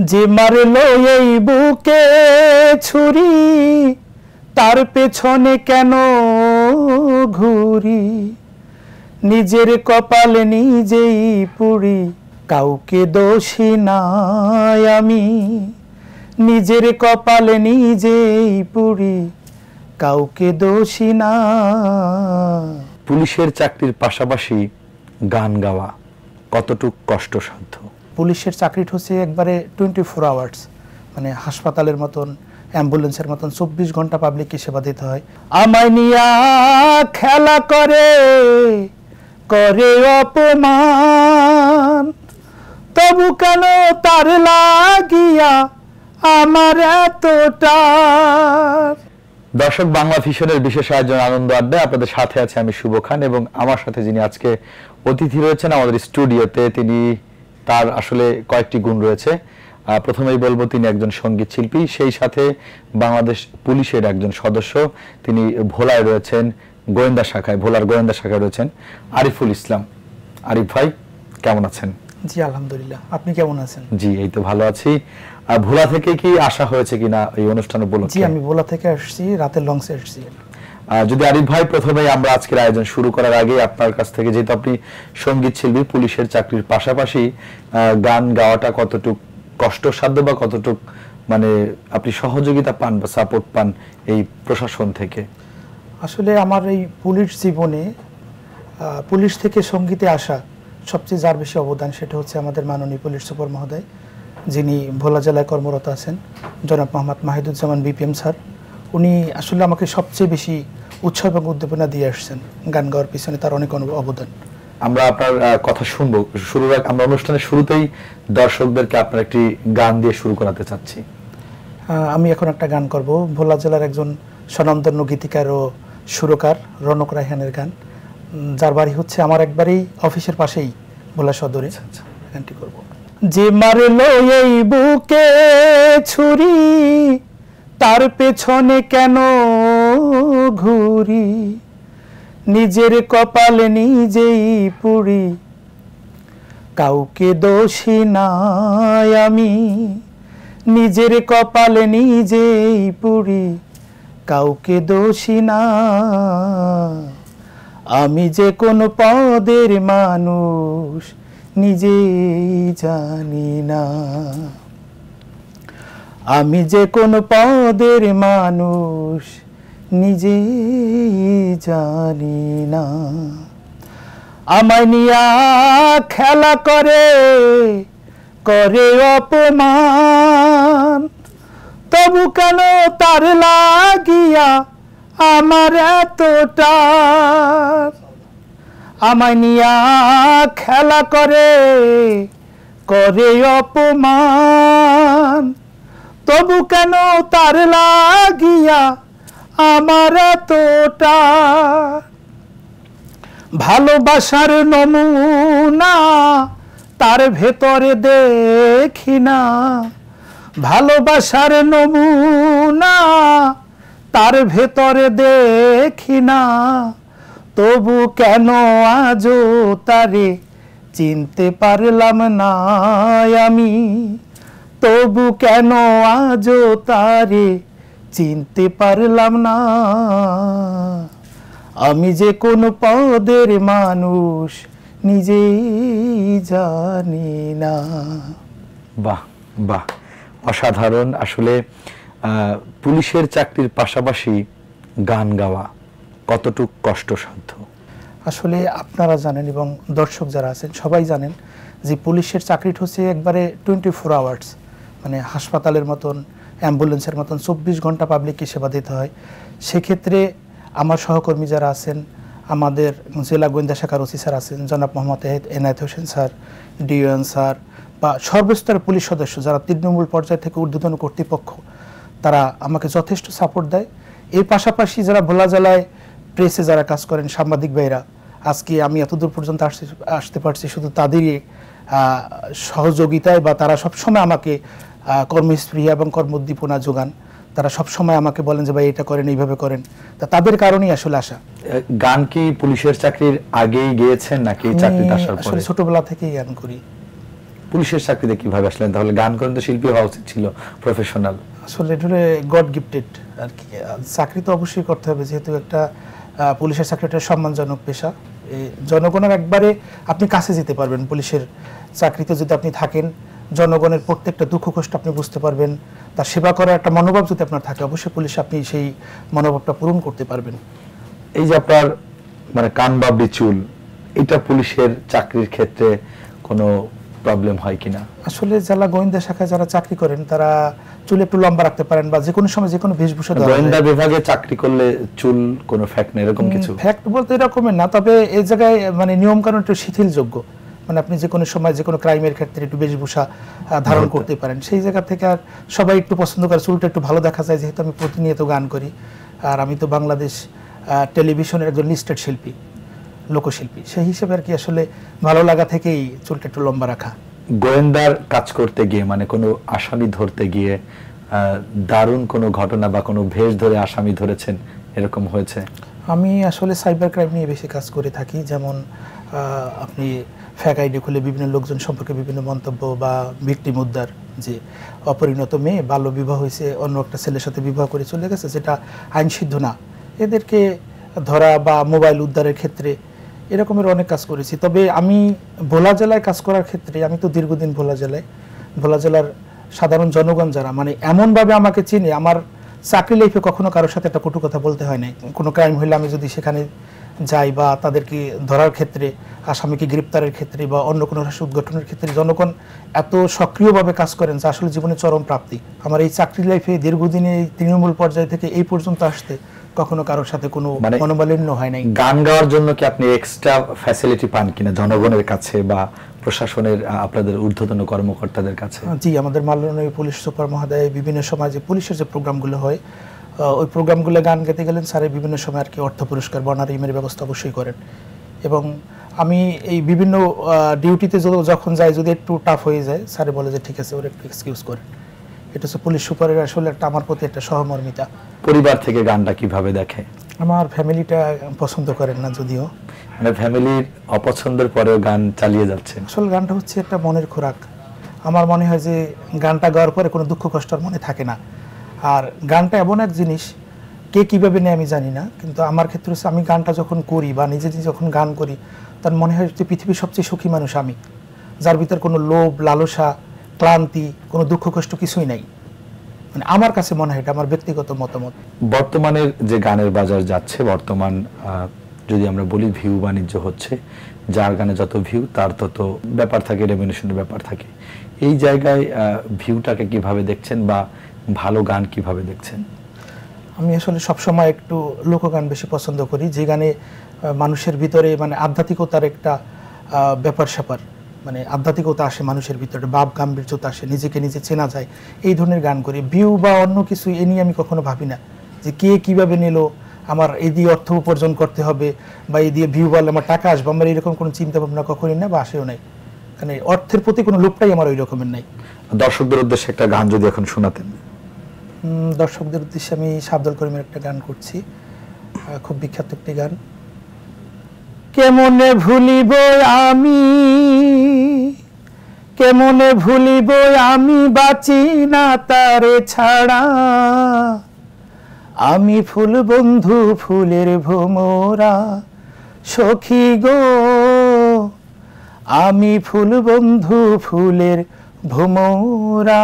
যে মারলো এই বুকে ছুরি, তার পেছনে কেন ঘুরি? নিজের কপালে নিজেই পুরি, কাউকে দোষী নাই আমি। নিজের কপালে নিজেই পুরি, কাউকে দোষী না। পুলিশের চাকরির পাশাপাশি গান গাওয়া কতটুকু কষ্টসাধ্য? পুলিশের চাকরিটা হচ্ছে একবারে 24 আওয়ার্স, মানে হাসপাতালের মতন, অ্যাম্বুলেন্সের মতন 24 ঘন্টা পাবলিককে সেবা দিতে হয়। আমায় নিয়া খেলা করে করে অপমান, তবু কেন তার লাগিয়া আমার এতটা। দর্শক, বাংলা ভিশনের বিশেষ আয়োজন আনন্দ আড্ডায় আপনাদের সাথে আছে আমি শুভ খান, এবং আমার সাথে যিনি আজকে অতিথি রয়েছেন আমাদের স্টুডিওতে, তিনি তার আসলে কয়েকটি গুণ রয়েছে। প্রথমেই বলবো তিনি একজন সঙ্গীত শিল্পী, সেই সাথে বাংলাদেশ পুলিশের একজন সদস্য। তিনি ভোলায় রয়েছেন, গোয়েন্দা শাখায়, ভোলার গোয়েন্দা শাখায় রয়েছেন আরিফুল ইসলাম। আরিফ ভাই, কেমন আছেন? জি আলহামদুলিল্লাহ, আপনি কেমন আছেন? জি, এই তো ভালো আছি। ভোলা থেকে কি আসা হয়েছে কিনা এই অনুষ্ঠান উপলক্ষে? জি, আমি ভোলা থেকে আসছি, রাতের লঞ্চে আসছি। যদি আরিফ ভাই, প্রথমেই আমরা আজকের আয়োজন শুরু করার আগে আপনার কাছ থেকে, যেহেতু আপনি সঙ্গীত শিল্পী, পুলিশের চাকরির পাশাপাশি গান গাওয়াটা কতটুকু কষ্টসাধ্য বা কতটুকু মানে আপনি সহযোগিতা পান বা সাপোর্ট পান এই প্রশাসন থেকে? আসলে আমার এই পুলিশ জীবনে পুলিশ থেকে সঙ্গীতে আসা সবচেয়ে যার বেশি অবদান, সেটা হচ্ছে আমাদের মাননীয় পুলিশ সুপার মহোদয়, যিনি ভোলা জেলায় কর্মরত আছেন, জনাব মোহাম্মদ মাহিদুজ্জামান বিপিএম স্যার। উনি আসলে আমাকে সবচেয়ে বেশি উৎসাহ এবং উদ্দীপনা দিয়ে আসছেন গান গাওয়ার পিছনে, তার অনেক অবদান। আমরা আপনার কথা শুনবো। আমরা অনুষ্ঠানের শুরুতেই দর্শকদেরকে আপনার একটি গান দিয়ে শুরু করাতে চাচ্ছি। আমি এখন একটা গান করব, ভোলা জেলার একজন স্বনামধন্য গীতিকার ও সুরকার রনক রায়হানের গান, যার বাড়ি হচ্ছে আমার একবারেই অফিসের পাশেই, ভোলা সদরে। গানটি করব। যে মারলো এই বুকে ছুরি, তার পেছনে কেন ঘুরি? নিজের কপালে নিজেই পুরি, কাউকে দোষী নাই আমি। নিজের কপালে নিজেই পুরি, কাউকে দোষী না। আমি যে কোন পদের মানুষ নিজেই জানি না। আমি যে কোন পদের মানুষ নিজেই জানি না। আমায় নিয়া খেলা করে করে অপমান, তবু কেন তার লাগিয়া আমার এতটা। আমায় নিয়া খেলা করে করে অপমান, তবু কেন তার লাগিয়া আমার এতটা। ভালোবাসার নমুনা তার ভেতরে দেখি না। ভালোবাসার নমুনা তার ভেতরে দেখি না, তবু কেন আজও তারে চিনতে পারলাম না আমি। তবু কেন আজও তারে চিনতে পারলাম না। আমি যে কোন পদের মানুষ নিজেই জানি না। বাহ বাহ, অসাধারণ। আসলে পুলিশের চাকরির পাশাপাশি গান গাওয়া কতটুকু কষ্টসাধ্য? আসলে আপনারা জানেন এবং দর্শক যারা আছেন সবাই জানেন যে পুলিশের চাকরিটা হচ্ছে একবারে 24 আওয়ার্স, মানে হাসপাতালের মতন, অ্যাম্বুলেন্সের মতন 24 ঘন্টা পাবলিককে সেবা দিতে হয়। সেক্ষেত্রে আমার সহকর্মী যারা আছেন, আমাদের জেলা গোয়েন্দা শাখার ওসি স্যার আছেন, জনাব মোহাম্মদ এনায়েত হোসেন স্যার, ডিওএন স্যার, বা সর্বস্তরের পুলিশ সদস্য যারা তৃণমূল পর্যায় থেকে ঊর্ধ্বতন কর্তৃপক্ষ, তারা আমাকে যথেষ্ট সাপোর্ট দেয়। এর পাশাপাশি যারা ভোলা জেলায় প্রেসে যারা কাজ করেন, সাংবাদিক ভাইরা, আজকে আমি এতদূর পর্যন্ত আসতে পারছি শুধু তাদেরই সহযোগিতায়, বা তারা সবসময় আমাকে কর্মস্পৃহা এবং কর্মোদ্দীপনা যোগান। তারা সবসময় আমাকে বলেন যে ভাই এটা করেন, এইভাবে করেন। তা তাদের কারণেই আসলে আসা। গান কি পুলিশের চাকরির আগেই গিয়েছেন নাকি চাকরিতে আসার পরে? আসলে ছোটবেলা থেকেই গান করি। পুলিশের চাকরিতে কিভাবে আসলেন? তাহলে গান করেন তো শিল্পী হওয়া উচিত ছিল, প্রফেশনাল। আসলে এটা গড গিফটেড আর কি। চাকরি তো অবশ্যই করতে হবে, যেহেতু একটা পুলিশের চাকরি একটা সম্মানজনক পেশা। জনগণের একবারে আপনি কাছে যেতে পারবেন পুলিশের চাকরিতে যদি আপনি থাকেন। জনগণের প্রত্যেকটা দুঃখ কষ্ট আপনি বুঝতে পারবেন, তার সেবা করার একটা মনোভাব যদি আপনার থাকে, অবশ্যই পুলিশে আপনি সেই মনোভাবটা পূরণ করতে পারবেন। এই যে আপনার মানে কান বাবরি চুল, এটা পুলিশের চাকরির ক্ষেত্রে কোনো প্রবলেম হয় কিনা? আসলে যারা গোয়েন্দা শাখায় যারা চাকরি করেন তারা চুল একটু লম্বা রাখতে পারেন, বা যে কোনো সময় যে কোনো বেশভূষা দেওয়া যায়। গোয়েন্দা বিভাগে চাকরি করলে চুল কোনো ফ্যাক্ট নেই এরকম কিছু? ফ্যাক্ট বলতে এরকমের না, তবে এই জায়গায় মানে নিয়ম কানুন একটু শিথিলযোগ্য। মানে আপনি যে কোনো সময় যে কোনো ক্রাইমের ক্ষেত্রে একটু বেশভূষা ধারণ করতে পারেন। সেই জায়গা থেকে আর সবাই একটু পছন্দ করে, চুলটা একটু ভালো দেখা যায়, যেহেতু আমি প্রতিনিয়ত গান করি। আর আমি তো বাংলাদেশ টেলিভিশনের একজন লিস্টেড শিল্পী, লোকশিল্পী, সেই হিসেবে আর কি আসলে ভালো লাগা থেকেই চুলটা একটু লম্বা রাখা। গোয়েন্দার কাজ করতে গিয়ে মানে কোনো আসামি ধরতে গিয়ে দারুণ কোনো ঘটনা বা কোনো ভেষ ধরে আসামি ধরেছেন, এরকম হয়েছে? আমি আসলে সাইবার ক্রাইম নিয়ে বেশি কাজ করে থাকি। যেমন আপনি ফ্যাক আইডি খুলে বিভিন্ন লোকজন সম্পর্কে বিভিন্ন মন্তব্য, বা ভিকটিম উদ্ধার, যে অপরিণত মেয়ে বাল্য বিবাহ হয়েছে, অন্য একটা ছেলের সাথে বিবাহ করে চলে গেছে, যেটা আইনসিদ্ধ না, এদেরকে ধরা, বা মোবাইল উদ্ধারের ক্ষেত্রে এরকমের অনেক কাজ করেছি। তবে আমি ভোলা জেলায় কাজ করার ক্ষেত্রে, আমি তো দীর্ঘদিন ভোলা জেলার সাধারণ জনগণ যারা মানে এমনভাবে আমাকে চিনে, আমার চাকরি লাইফে কখনো কারোর সাথে একটা কটু কথা বলতে হয় নাই। কোনো ক্রাইম হইলে আমি যদি সেখানে যাই, বা তাদেরকে ধরার ক্ষেত্রে, আসামিকে গ্রেপ্তারের ক্ষেত্রে, বা অন্য কোনো রাষ্ট্র উদ্ঘাটনের ক্ষেত্রে জনগণ এত সক্রিয়ভাবে কাজ করেন, যা আসলে জীবনে চরম প্রাপ্তি। আমার এই চাকরি লাইফে দীর্ঘদিনে তৃণমূল পর্যায় থেকে এই পর্যন্ত আসতে কখনো কারোর সাথে কোনো মনোমালিন্য হয় নাই। গান গাওয়ার জন্য কি আপনি এক্সট্রা ফ্যাসিলিটি পান কিনা জনগণের কাছে বা প্রশাসনের আপনাদের ঊর্ধ্বতন কর্মকর্তাদের কাছে? জি, আমাদের মাননীয় পুলিশ সুপার মহোদয় বিভিন্ন সময় যে পুলিশের যে প্রোগ্রামগুলো হয়, ওই প্রোগ্রামগুলো গান গাইতে গেলেন স্যারের বিভিন্ন সময় আর কি অর্থ পুরস্কার, বনারিমের ব্যবস্থা অবশ্যই করেন। এবং আমি এই বিভিন্ন ডিউটিতে যখন যাই, যদি একটু টাফ হয়ে যায়, স্যারে বলে যে ঠিক আছে, ওর একটু এক্সকিউজ করেন। এটা হচ্ছে পুলিশ সুপারের আসলে একটা আমার প্রতি একটা সহমর্মিতা। পরিবার থেকে গানটা কিভাবে দেখে? আমার ফ্যামিলিটা পছন্দ করেন না, যদিও মানে ফ্যামিলির অপছন্দের পরেও গান চালিয়ে যাচ্ছেন। আসলে গানটা হচ্ছে একটা মনের খোরাক। আমার মনে হয় যে গানটা গাওয়ার পরে কোনো দুঃখ কষ্ট আর মনে থাকে না। আর গানটা এমন এক জিনিস, কে কীভাবে নেয় আমি জানি না, কিন্তু আমার ক্ষেত্রে হচ্ছে আমি গানটা যখন করি বা নিজে যখন গান করি, তার মনে হয় যে পৃথিবীর সবচেয়ে সুখী মানুষ আমি, যার ভিতর কোনো লোভ, লালসা, ক্লান্তি, কোনো দুঃখ কষ্ট কিছুই নাই। মানে আমার কাছে মনে হয়, এটা আমার ব্যক্তিগত মতামত। বর্তমানের যে গানের বাজার যাচ্ছে, বর্তমান যদি আমরা বলি ভিউ বাণিজ্য হচ্ছে, যার গানে যত ভিউ তার তত ব্যাপার থাকে, রেমিনেশনের ব্যাপার থাকে। এই জায়গায় ভিউটাকে কিভাবে দেখছেন বা ভালো গান কিভাবে দেখছেন? আমি আসলে সবসময় একটু লোকগান বেশি পছন্দ করি, যে গানে মানুষের ভিতরে মানে আধ্যাত্মিকতার একটা ব্যাপার স্যাপার, মানে আধ্যাত্মিকতা আসে মানুষের ভিতরে, ভাব গাম্ভীর্যতা আসে, নিজেকে নিজে চেনা যায়, এই ধরনের গান করি। ভিউ বা অন্য কিছু এ নিয়ে আমি কখনো ভাবি না যে কে কীভাবে নিল, আমার এই দিয়ে অর্থ উপার্জন করতে হবে, বা এই দিয়ে ভিউ বললে আমার টাকা আসবে, আমার এরকম কোনো চিন্তা ভাবনা কখনই না, বা আসেও নাই। মানে অর্থের প্রতি কোনো লোভটাই আমার ওই রকমের নাই। দর্শকদের উদ্দেশ্যে একটা গান যদি এখন শোনাতেন। দর্শকদের উদ্দেশ্যে আমি আব্দুল করিমের একটা গান করছি, খুব বিখ্যাত একটি গান। কেমনে ভুলিব আমি, কেমনে ভুলিব আমি, বাঁচি না তারে ছাড়া, আমি ফুল বন্ধু ফুলের ভোমরা সখী গো, আমি ফুল বন্ধু ফুলের ভোমরা,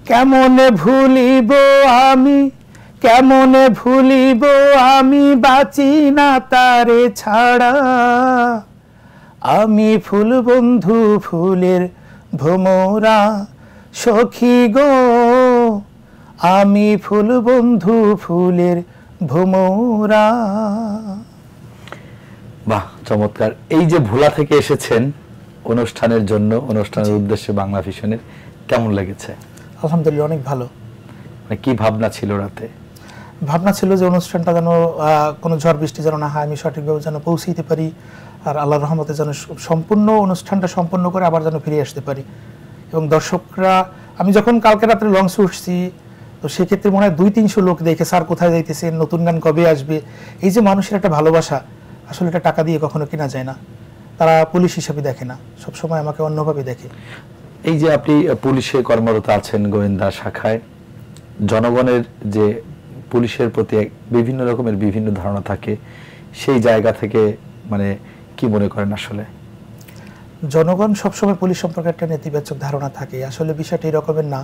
কেমনে ভুলিব আমি, কেমনে ভুলিব আমি, বাঁচি না তারে ছাড়া, আমি ফুল বন্ধু ফুলের ভোমরা সখী গো, আমি ফুল বন্ধু ফুলের ভোমরা। বাহ, চমৎকার। এই যে ভোলা থেকে এসেছেন অনুষ্ঠানের জন্য, অনুষ্ঠানের উদ্দেশ্যে বাংলা ভিশনের, কেমন লেগেছে? আলহামদুলিল্লাহ, অনেক ভালো। মানে কি ভাবনা ছিল রাতে? ভাবনা ছিল যে অনুষ্ঠানটা যেন কোনো ঝড় বৃষ্টি যেন না হয়, আমি সঠিকভাবে যেন পৌঁছাইতে পারি, আর আল্লাহর রহমতে যেন সম্পূর্ণ অনুষ্ঠানটা সম্পন্ন করে আবার যেন ফিরে আসতে পারি। এবং দর্শকরা, আমি যখন কালকে রাত্রে লঞ্চে উঠছি, তো সেক্ষেত্রে মনে হয় 200-300 লোক দেখে স্যার কোথায় যাইতেছেন, নতুন গান কবে আসবে, এই যে মানুষের একটা ভালোবাসা, আসলে এটা টাকা দিয়ে কখনো কেনা যায় না। তারা পুলিশ হিসেবে দেখে না, সবসময় আমাকে অন্যভাবে দেখে। এই যে আপনি পুলিশে কর্মরত আছেন, গোয়েন্দা শাখায়, জনগণের যে পুলিশের প্রতি বিভিন্ন রকমের বিভিন্ন ধারণা থাকে, সেই জায়গা থেকে মানে কি মনে করেন আসলে? জনগণ সবসময় পুলিশ সম্পর্কে একটা নেতিবাচক ধারণা থাকে। আসলে বিষয়টা এই রকমের না।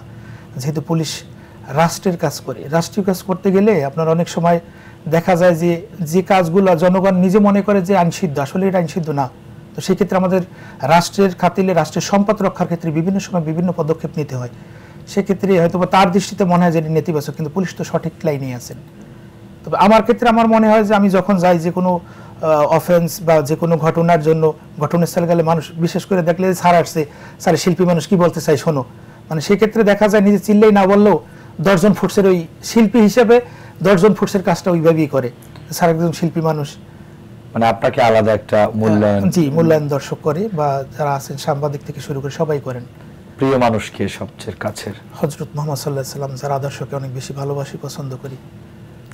যেহেতু পুলিশ রাষ্ট্রের কাজ করে, রাষ্ট্রীয় কাজ করতে গেলে আপনার অনেক সময় দেখা যায় যে যে কাজগুলো জনগণ নিজে মনে করে যে আইনসিদ্ধ, আসলে এটা আইনসিদ্ধ না। তো সেক্ষেত্রে আমাদের রাষ্ট্রের খাতিলে, রাষ্ট্রের সম্পদ রক্ষার ক্ষেত্রে বিভিন্ন সময় বিভিন্ন পদক্ষেপ নিতে হয়। সেক্ষেত্রে হয়তো তার দৃষ্টিতে মনে হয় যে এটি নেতিবাচক, কিন্তু পুলিশ তো সঠিক লাইনেই আছেন। তবে আমার ক্ষেত্রে আমার মনে হয় যে আমি যখন যাই যে কোনো অফেন্স বা যে কোনো ঘটনার জন্য ঘটনাস্থলে গেলে মানুষ বিশেষ করে দেখলে স্যার আসছে, স্যার শিল্পী মানুষ কি বলতে চাই শোনো, মানে সেক্ষেত্রে দেখা যায় নিজে চিল্লেই না বললেও 10 জন ফুটসের ওই শিল্পী হিসেবে 10 জন ফুটসের কাজটা ওইভাবেই করে। স্যার একজন শিল্পী মানুষ, মানে আপনাকে আলাদা একটা মূল্যায়ন, জি মূল্যায়ন দর্শক করে, বা যারা আছেন সাংবাদিক থেকে শুরু করে সবাই করেন। প্রিয় মানুষকে সবচেয়ে কাছের? হযরত মুহাম্মদ সাল্লাল্লাহু আলাইহি সাল্লাম, যার আদর্শকে অনেক বেশি ভালোবাসি, পছন্দ করি।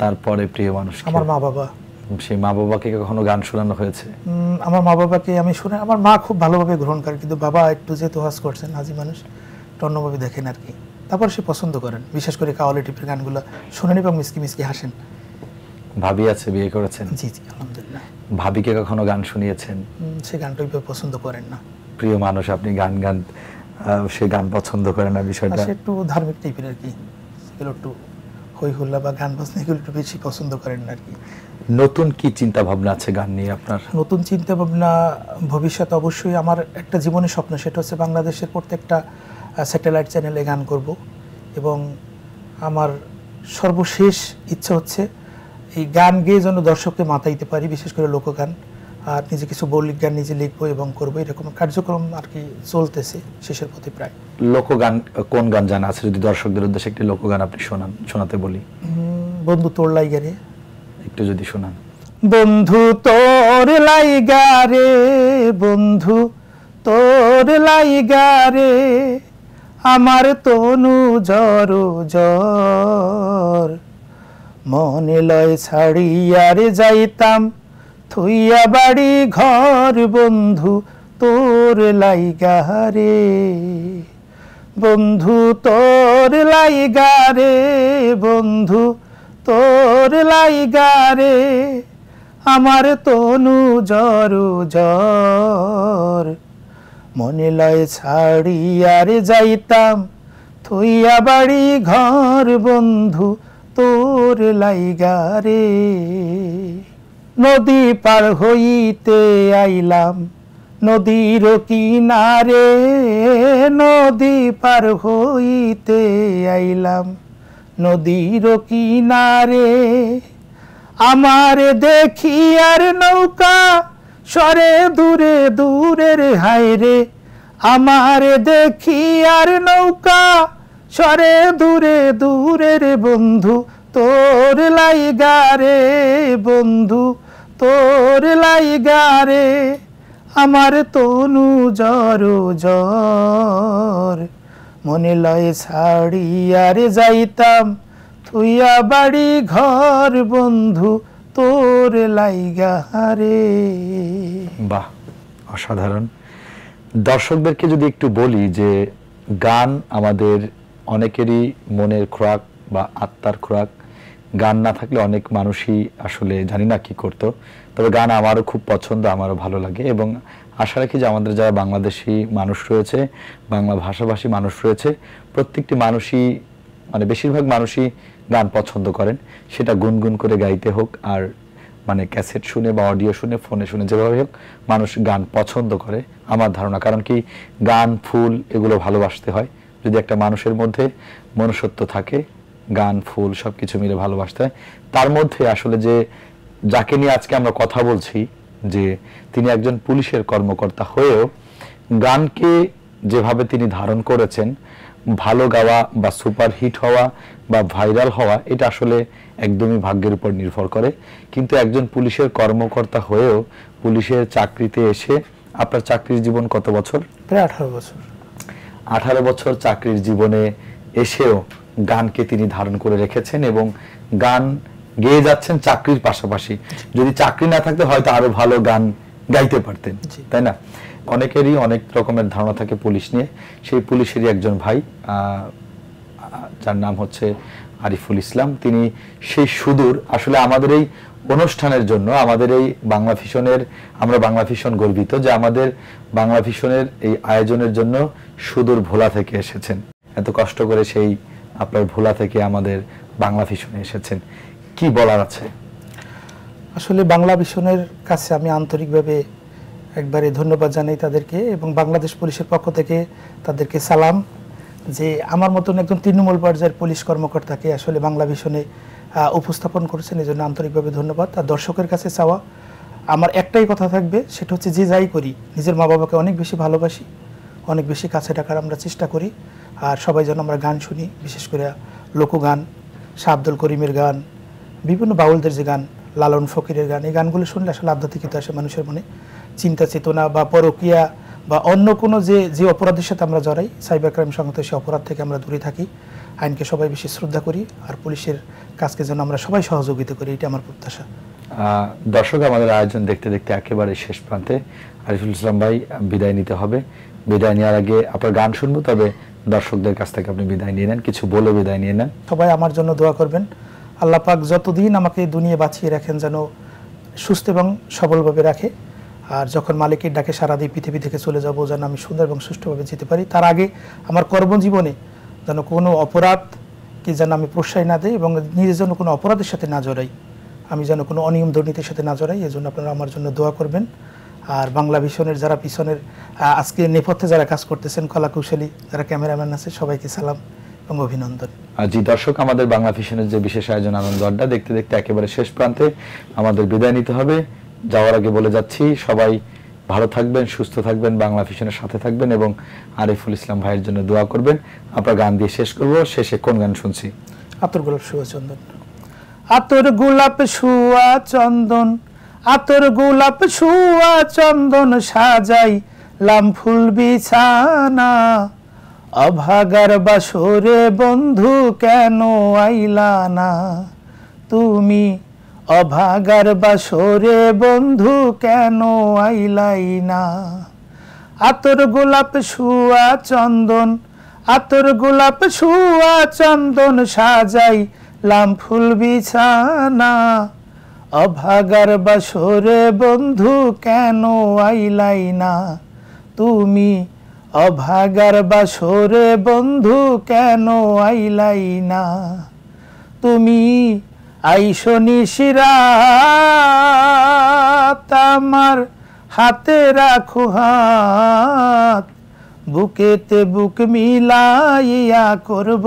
তারপরে প্রিয় মানুষ? আমার মা বাবা। সেই মা বাবাকে কখনো গান শোনানো হয়েছে? আমার মা বাবাকে আমি শুনে, আমার মা খুব ভালোভাবে গ্রহণ করে, কিন্তু বাবা একটু যেহেতু হজ করছেন, হাজি মানুষ, অন্যভাবে দেখেন আর কি। তারপর সে পছন্দ করেন, বিশেষ করে কাওয়ালি টিপের গানগুলো শুনেন এবং মিসকি মিসকি হাসেন। ভাবি আছে, বিয়ে করেছেন? জি জি আলহামদুলিল্লাহ। ভাবিকে কখনো গান শুনিয়েছেন? সে গানটা ওইভাবে পছন্দ করেন না। প্রিয় মানুষ, আপনি গান গান, সে গান পছন্দ করে না, বিষয়টা সে একটু ধার্মিক টাইপের আর কি, সেগুলো একটু হই হুল্লা বা গান বাজনা এগুলো একটু বেশি পছন্দ করেন না আর কি। নতুন কি চিন্তা ভাবনা আছে গান নিয়ে আপনার? নতুন চিন্তা ভাবনা ভবিষ্যতে অবশ্যই আমার একটা জীবনের স্বপ্ন, সেটা হচ্ছে বাংলাদেশের প্রত্যেকটা স্যাটেলাইট চ্যানেলে গান করব, এবং আমার সর্বশেষ ইচ্ছা হচ্ছে এই গান গেয়ে যেন দর্শককে মাতাইতে পারি, বিশেষ করে লোকগান। আর নিজে কিছু বৌলিক গান নিজে লিখবো এবং করবো, এরকম কার্যক্রম আর কি চলতেছে, শেষের পথে প্রায়। লোকগান কোন গান জানা আছে, যদি দর্শকদের উদ্দেশ্যে একটি লোকগান আপনি শোনাতে বলি? বন্ধু তোর লাইগারে, একটু যদি শোনান। বন্ধু তোর লাইগারে, বন্ধু তোর লাইগারে, আমার তনু জর জর, মনে লয় ছাড়িয়ারে যাইতাম থুইয়া বাড়ি ঘর, বন্ধু তোর লাইগারে, বন্ধু তোর লাইগারে, বন্ধু তোর লাইগারে, আমার তনু জর জর, মনে লয় ছাড়িয়ারে যাইতাম থইয়া বাড়ি ঘর, বন্ধু তোর লাইগারে। নদী পার হইতে আইলাম নদীর কিনারে, নদী পার হইতে আইলাম নদীর কিনারে, আমার দেখি আর নৌকা সরে দূরে দূরের হায়রে, আমার দেখি আর নৌকা সরে দূরে দূরের, বন্ধু তোর লাইগারে, বন্ধু তোর লাইগারে, আমার তনু জর জর, মনে লয় ছাড়িয়ারে যাইতাম থুইয়া বাড়ি ঘর, বন্ধু তোর লাইগারে। বাহ, অসাধারণ। দর্শকদেরকে যদি একটু বলি যে গান আমাদের অনেকেরই মনের খোরাক বা আত্মার খোরাক, গান না থাকলে অনেক মানুষই আসলে জানি না কি করতো। তবে গান আমারও খুব পছন্দ, আমারও ভালো লাগে, এবং আশা রাখি যে আমাদের যারা বাংলাদেশি মানুষ রয়েছে, বাংলা ভাষাভাষী মানুষ রয়েছে, প্রত্যেকটি মানুষই, মানে বেশিরভাগ মানুষই গান পছন্দ করেন, সেটা গুনগুন করে গাইতে হোক আর মানে ক্যাসেট শুনে বা অডিও শুনে, ফোনে শুনে, যেভাবে হোক মানুষ গান পছন্দ করে আমার ধারণা। কারণ কি, গান ফুল এগুলো ভালোবাসতে হয়। যদি একটা মানুষের মধ্যে মনুষ্যত্ব থাকে, গান ফুল সবকিছু মিলে ভালোবাসতে হয়। তার মধ্যে আসলে যে যাকে নিয়ে আজকে আমরা কথা বলছি, যে তিনি একজন পুলিশের কর্মকর্তা হয়েও গানকে যেভাবে তিনি ধারণ করেছেন, ভালো গাওয়া বা সুপার হিট হওয়া বা ভাইরাল হওয়া, এটা আসলে একদমই ভাগ্যের উপর নির্ভর করে। কিন্তু একজন পুলিশের কর্মকর্তা হয়েও পুলিশের চাকরিতে এসে, আপনার চাকরির জীবন কত বছর? প্রায় 18 বছর। 18 বছর চাকরির জীবনে এসেও গানকে তিনি ধারণ করে রেখেছেন এবং গান গেয়ে যাচ্ছেন চাকরির পাশাপাশি। যদি চাকরি না থাকতো হয়তো আরো ভালো গান গাইতে পারতেন, জি। তাই না? অনেকেরই অনেক রকমের ধারণা থাকে পুলিশ নিয়ে। সেই পুলিশেরই একজন ভাই, যার নাম হচ্ছে আরিফুল ইসলাম, তিনি সেই সুদূর, আসলে আমাদের এই অনুষ্ঠানের জন্য, আমাদের এই বাংলা ভিশনের, আমরা বাংলা ভিশন গর্বিত যে আমাদের বাংলা ভিশনের এই আয়োজনের জন্য সুদূর ভোলা থেকে এসেছেন। এত কষ্ট করে সেই আপনার ভোলা থেকে আমাদের বাংলা ভিশনে এসেছেন, কি বলার আছে? আসলে বাংলা ভিশনের কাছে আমি আন্তরিকভাবে একবারে ধন্যবাদ জানাই তাদেরকে, এবং বাংলাদেশ পুলিশের পক্ষ থেকে তাদেরকে সালাম, যে আমার মতন একজন তৃণমূল পর্যায়ের পুলিশ কর্মকর্তাকে আসলে বাংলা ভিশনে উপস্থাপন করেছেন, এই জন্য আন্তরিকভাবে ধন্যবাদ। আর দর্শকের কাছে চাওয়া আমার একটাই কথা থাকবে, সেটা হচ্ছে যে যাই করি নিজের মা বাবাকে অনেক বেশি ভালোবাসি, অনেক বেশি কাছে ডাকার আমরা চেষ্টা করি। আর সবাই যেন আমরা গান শুনি, বিশেষ করে লোকগান, শাহ আব্দুল করিমের গান, বিভিন্ন বাউলদের যে গান, লালন ফকিরের গান, এই গানগুলো শুনলে আসলে আধ্যাত্মিকতা আসে মানুষের মনে, চিন্তা চেতনা বা পরকীয়া বা অন্য কোনো যে অপরাধের সাথে আমরা জড়াই, সাইবার ক্রাইম সংগত সেই অপরাধ থেকে আমরা দূরে থাকি, আইনকে সবাই বেশি শ্রদ্ধা করি, আর পুলিশের কাজকে যেন আমরা সবাই সহযোগিতা করি, এটা আমার প্রত্যাশা। দর্শক, আমাদের আয়োজন দেখতে দেখতে একেবারে শেষ প্রান্তে। আরিফুল ইসলাম ভাই, বিদায় নিতে হবে। বিদায় নেওয়ার আগে আপনার গান শুনবো, তবে দর্শকদের কাছ থেকে আপনি বিদায় নিয়ে নেন, কিছু বলে বিদায় নিয়ে নেন। সবাই আমার জন্য দোয়া করবেন, আল্লাহ পাক যতদিন আমাকে দুনিয়া বাঁচিয়ে রাখেন যেন সুস্থ এবং সবলভাবে রাখে, আর যখন মালিকের ডাকে সারা দিয়ে পৃথিবী থেকে চলে যাব যেন আমি সুন্দর এবং সুষ্ঠুভাবে যেতে পারি। তার আগে আমার কর্মজীবনে যেন কোনো অপরাধকে যেন আমি প্রশ্রয় না দেই, এবং নিজের জন্য কোনো অপরাধের সাথে না জড়াই, আমি যেন কোনো অনিয়ম দুর্নীতির সাথে না জড়াই। এই জন্য আপনারা আমার জন্য দোয়া করবেন। আর বাংলা ভিশনের যারা পিছনের আজকে নেপথ্যে যারা কাজ করতেছেন, কলাকুশলী যারা ক্যামেরাম্যান আছে, সবাইকে সালাম এবং অভিনন্দন। জি দর্শক, আমাদের বাংলা ভিশনের যে বিশেষ আয়োজন আনন্দ আড্ডা দেখতে দেখতে একেবারে শেষ প্রান্তে, আমাদের বিদায় নিতে হবে। যাওয়ার আগে বলে যাচ্ছি, সবাই ভালো থাকবেন, সুস্থ থাকবেন, বাংলা ভিশনের সাথে থাকবেন এবং আরিফুল ইসলাম ভাইয়ের জন্য দোয়া করবেন। আমরা গান দিয়ে শেষ করব। শেষে কোন গান শুনছি? আতর গোলাপ শুয়া চন্দন। আতর গোলাপ শুয়া চন্দন, আতর গোলাপ শুয়া চন্দন, সাজাই লাম ফুল বিছানা, অভাগার বাসরে বন্ধু কেন আইলা না, তুমি অভাগার বাসরে বন্ধু কেন আইলাই না। আতর গোলাপ শুয়া চন্দন, আতর গোলাপ শুয়া চন্দন, সাজাই লাম ফুল বিছানা, অভাগার বাসরে বন্ধু কেন আইলাই না, তুমি অভাগার বাসরে বন্ধু কেন আইলাই না। তুমি আইসো নিশিরাত, আমার হাতে রাখো হাত, বুকেতে বুক মিলাইয়া করব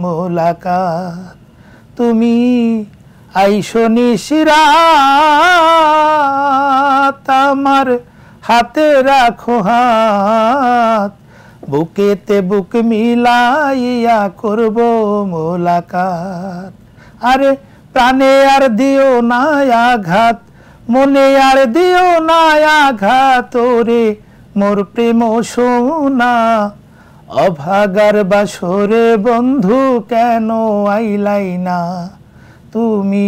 মোলাকাত। তুমি আইসো নিশিরাত, আমার হাতে রাখো হাত, বুকেতে বুক মিলাইয়া করব মোলাকাত। আরে প্রাণে আর দিও না আঘাত, মনে আর দিও না আঘাত, ওরে মোর প্রেম সোনা, অভাগার বাসরে বন্ধু কেন আইলাই না, তুমি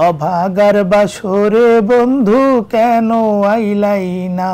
অভাগার বাসরে বন্ধু কেন আইলাই না।